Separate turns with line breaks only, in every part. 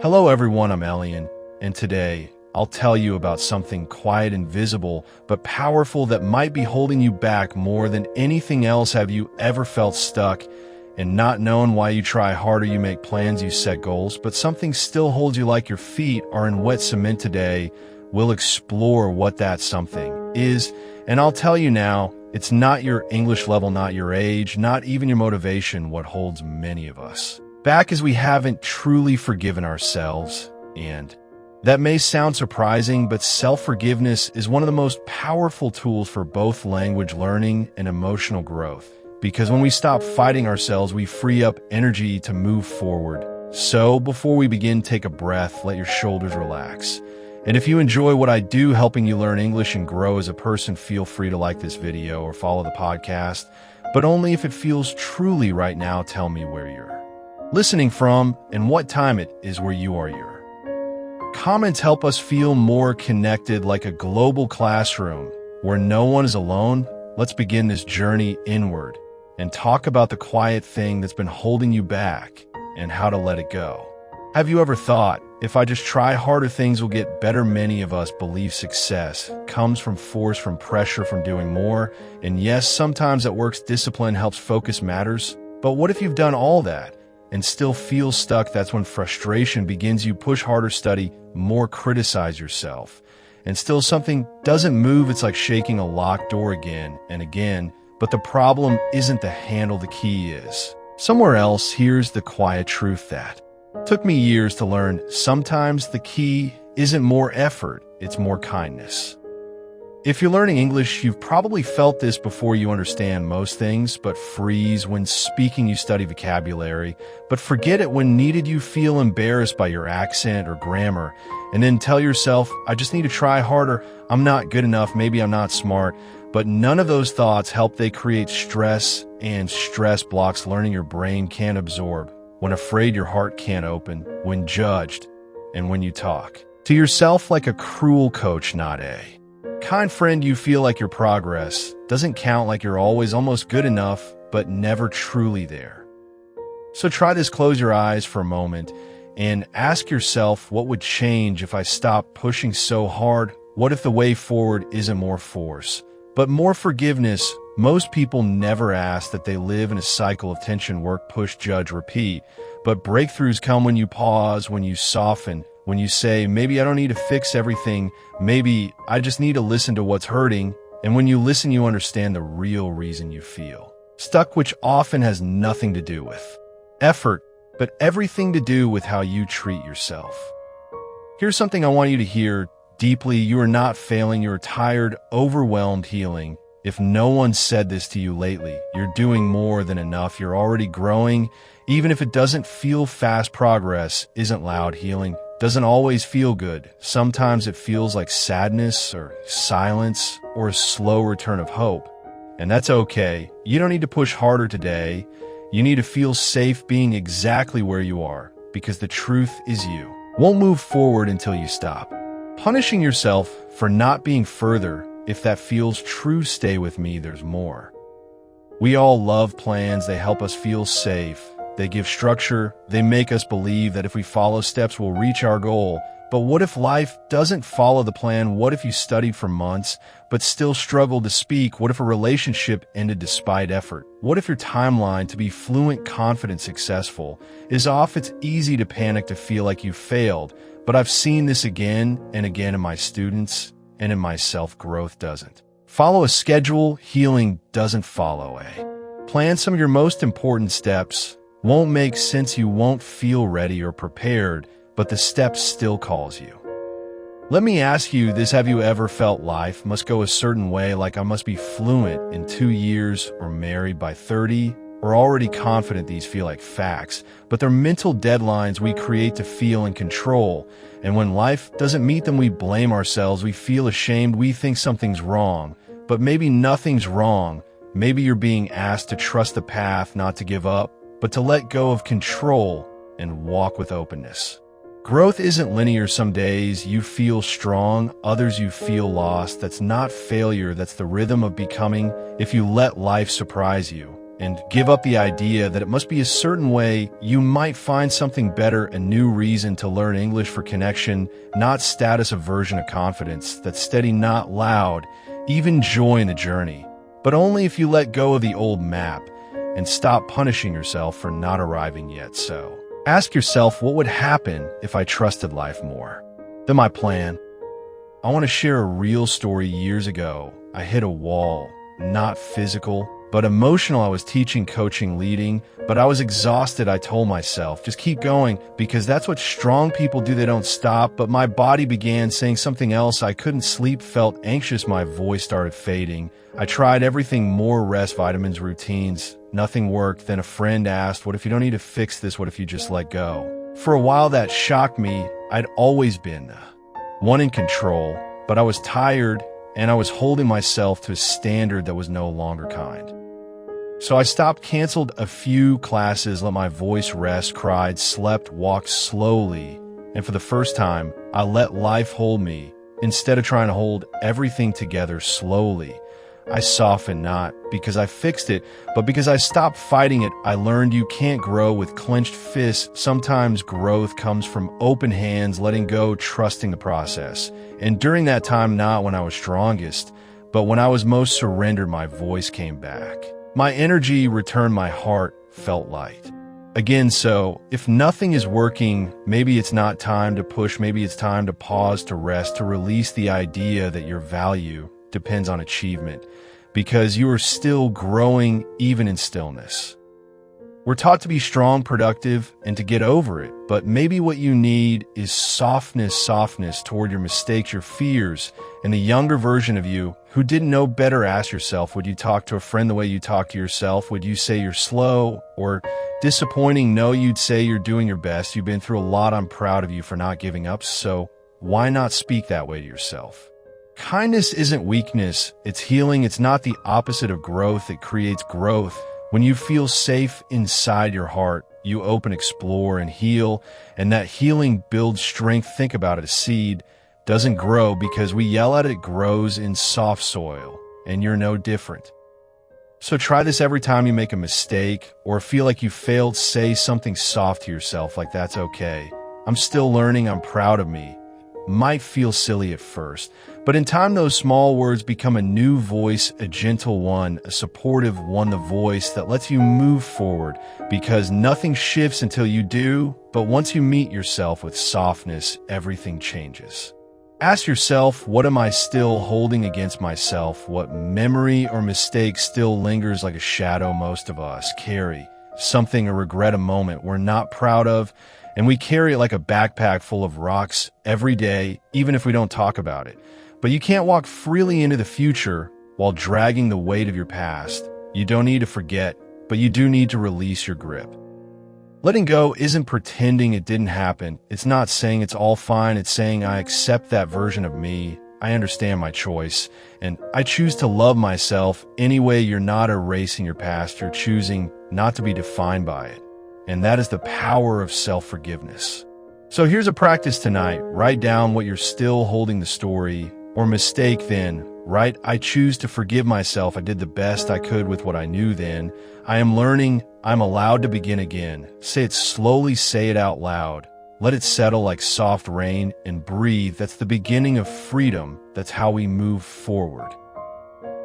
Hello everyone, I'm Elian, and today I'll tell you about something quiet and visible, but powerful that might be holding you back more than anything else. Have you ever felt stuck and not knowing why? You try harder, you make plans, you set goals, but something still holds you, like your feet are in wet cement. Today, we'll explore what that something is, and I'll tell you now, it's not your English level, not your age, not even your motivation. What holds many of us back is we haven't truly forgiven ourselves. And that may sound surprising, but self-forgiveness is one of the most powerful tools for both language learning and emotional growth. Because when we stop fighting ourselves, we free up energy to move forward. So before we begin, take a breath, let your shoulders relax. And if you enjoy what I do, helping you learn English and grow as a person, feel free to like this video or follow the podcast, but only if it feels truly right now. Tell me where you're listening from and what time it is where you are. Your comments help us feel more connected, like a global classroom where no one is alone. Let's begin this journey inward and talk about the quiet thing that's been holding you back and how to let it go. Have you ever thought, if I just try harder, things will get better? Many of us believe success comes from force, from pressure, from doing more. And yes, sometimes it works. Discipline helps, focus matters. But what if you've done all that and still feel stuck? That's when frustration begins. You push harder, study more, criticize yourself, and still something doesn't move. It's like shaking a locked door again and again. But the problem isn't the handle, the key is somewhere else. Here's the quiet truth that took me years to learn. Sometimes the key isn't more effort, it's more kindness. If you're learning English, you've probably felt this before. You understand most things, but freeze when speaking. You study vocabulary, but forget it when needed. You feel embarrassed by your accent or grammar, and then tell yourself, I just need to try harder. I'm not good enough. Maybe I'm not smart. But none of those thoughts help. They create stress, and stress blocks learning. Your brain can't absorb. When afraid, your heart can't open. When judged, and when you talk to yourself like a cruel coach, not a kind friend, you feel like your progress doesn't count, like you're always almost good enough, but never truly there. So try this. Close your eyes for a moment and ask yourself, what would change if I stopped pushing so hard? What if the way forward isn't more force, but more forgiveness? Most people never ask that. They live in a cycle of tension, work, push, judge, repeat. But breakthroughs come when you pause, when you soften, when you say, maybe I don't need to fix everything. Maybe I just need to listen to what's hurting. And when you listen, you understand the real reason you feel stuck, which often has nothing to do with effort, but everything to do with how you treat yourself. Here's something I want you to hear deeply. You are not failing. You're tired, overwhelmed, healing. If no one said this to you lately, you're doing more than enough. You're already growing, even if it doesn't feel fast. Progress isn't loud. Healing doesn't always feel good. Sometimes it feels like sadness or silence or a slow return of hope. And that's okay. You don't need to push harder today. You need to feel safe being exactly where you are, because the truth is you won't move forward until you stop punishing yourself for not being further. If that feels true, stay with me. There's more. We all love plans. They help us feel safe. They give structure. They make us believe that if we follow steps, we'll reach our goal. But what if life doesn't follow the plan? What if you studied for months, but still struggled to speak? What if a relationship ended despite effort? What if your timeline to be fluent, confident, successful is off? It's easy to panic, to feel like you failed. But I've seen this again and again in my students and in myself. Growth doesn't follow a schedule. Healing doesn't follow a plan. Some of your most important steps won't make sense. You won't feel ready or prepared, but the steps still calls you. Let me ask you this. Have you ever felt life must go a certain way, like I must be fluent in 2 years or married by 30 or already confident? These feel like facts, but they're mental deadlines we create to feel in control. And when life doesn't meet them, we blame ourselves. We feel ashamed. We think something's wrong, but maybe nothing's wrong. Maybe you're being asked to trust the path, not to give up, but to let go of control and walk with openness. Growth isn't linear. Some days you feel strong, others you feel lost. That's not failure, that's the rhythm of becoming. If you let life surprise you and give up the idea that it must be a certain way. You might find something better, a new reason to learn English for connection, not status, aversion of confidence, that's steady, not loud, even joy in the journey. But only if you let go of the old map and stop punishing yourself for not arriving yet. So ask yourself, what would happen if I trusted life more? Then my plan. I want to share a real story. Years ago, I hit a wall, not physical, but emotional. I was teaching, coaching, leading, but I was exhausted. I told myself, just keep going, because that's what strong people do. They don't stop. But my body began saying something else. I couldn't sleep, felt anxious. My voice started fading. I tried everything, more rest, vitamins, routines. Nothing worked. Then a friend asked, what if you don't need to fix this? What if you just let go? For a while that shocked me. I'd always been one in control, but I was tired and I was holding myself to a standard that was no longer kind. So I stopped, canceled a few classes, let my voice rest, cried, slept, walked slowly. And for the first time, I let life hold me instead of trying to hold everything together slowly. I softened, not because I fixed it, but because I stopped fighting it. I learned you can't grow with clenched fists. Sometimes growth comes from open hands, letting go, trusting the process. And during that time, not when I was strongest, but when I was most surrendered, my voice came back. My energy returned, my heart felt light. Again, so if nothing is working, maybe it's not time to push, maybe it's time to pause, to rest, to release the idea that your value depends on achievement, because you are still growing even in stillness. We're taught to be strong, productive, and to get over it, but maybe what you need is softness toward your mistakes, your fears, and the younger version of you who didn't know better. Ask yourself, would you talk to a friend the way you talk to yourself? Would you say you're slow or disappointing? No, you'd say you're doing your best. You've been through a lot. I'm proud of you for not giving up. So why not speak that way to yourself? Kindness isn't weakness, it's healing. It's not the opposite of growth, it creates growth. When you feel safe inside your heart, you open, explore, and heal, and that healing builds strength. Think about it, a seed doesn't grow because we yell at it, it grows in soft soil, and you're no different. So try this every time you make a mistake or feel like you failed. Say something soft to yourself, like, that's okay. I'm still learning, I'm proud of me. Might feel silly at first, but in time those small words become a new voice, a gentle one, a supportive one, the voice that lets you move forward, because nothing shifts until you do, but once you meet yourself with softness, everything changes. Ask yourself, what am I still holding against myself? What memory or mistake still lingers like a shadow? Most of us carry something, a regret, a moment we're not proud of, and we carry it like a backpack full of rocks every day, even if we don't talk about it. But you can't walk freely into the future while dragging the weight of your past. You don't need to forget, but you do need to release your grip. Letting go isn't pretending it didn't happen. It's not saying it's all fine. It's saying, I accept that version of me. I understand my choice, and I choose to love myself anyway. You're not erasing your past. You're choosing not to be defined by it. And that is the power of self-forgiveness. So here's a practice tonight. Write down what you're still holding, the story or mistake. Then write, I choose to forgive myself. I did the best I could with what I knew then. I am learning. I'm allowed to begin again. Say it slowly. Say it out loud. Let it settle like soft rain and breathe. That's the beginning of freedom. That's how we move forward.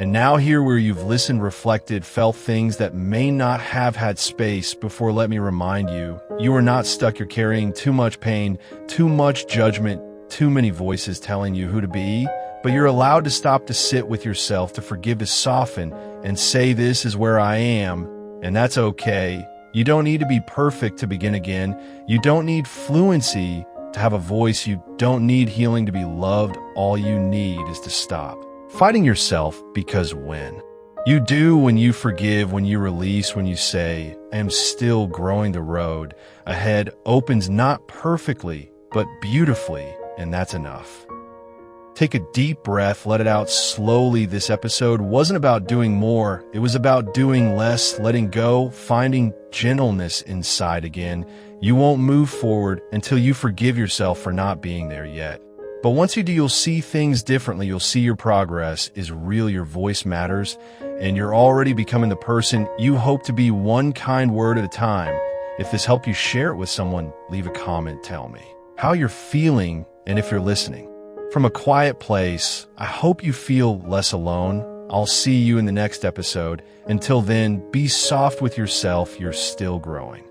And now here where you've listened, reflected, felt things that may not have had space before, let me remind you, you are not stuck. You're carrying too much pain, too much judgment, too many voices telling you who to be, but you're allowed to stop, to sit with yourself, to forgive, to soften, and say, this is where I am, and that's okay. You don't need to be perfect to begin again. You don't need fluency to have a voice. You don't need healing to be loved. All you need is to stop fighting yourself, because when you do, when you forgive, when you release, when you say, I am still growing, the road ahead opens, not perfectly, but beautifully, and that's enough. Take a deep breath, let it out slowly. This episode wasn't about doing more. It was about doing less, letting go, finding gentleness inside again. You won't move forward until you forgive yourself for not being there yet. But once you do, you'll see things differently. You'll see your progress is real, your voice matters, and you're already becoming the person you hope to be, one kind word at a time. If this helped you, share it with someone, leave a comment, tell me how you're feeling, and if you're listening from a quiet place, I hope you feel less alone. I'll see you in the next episode. Until then, be soft with yourself. You're still growing.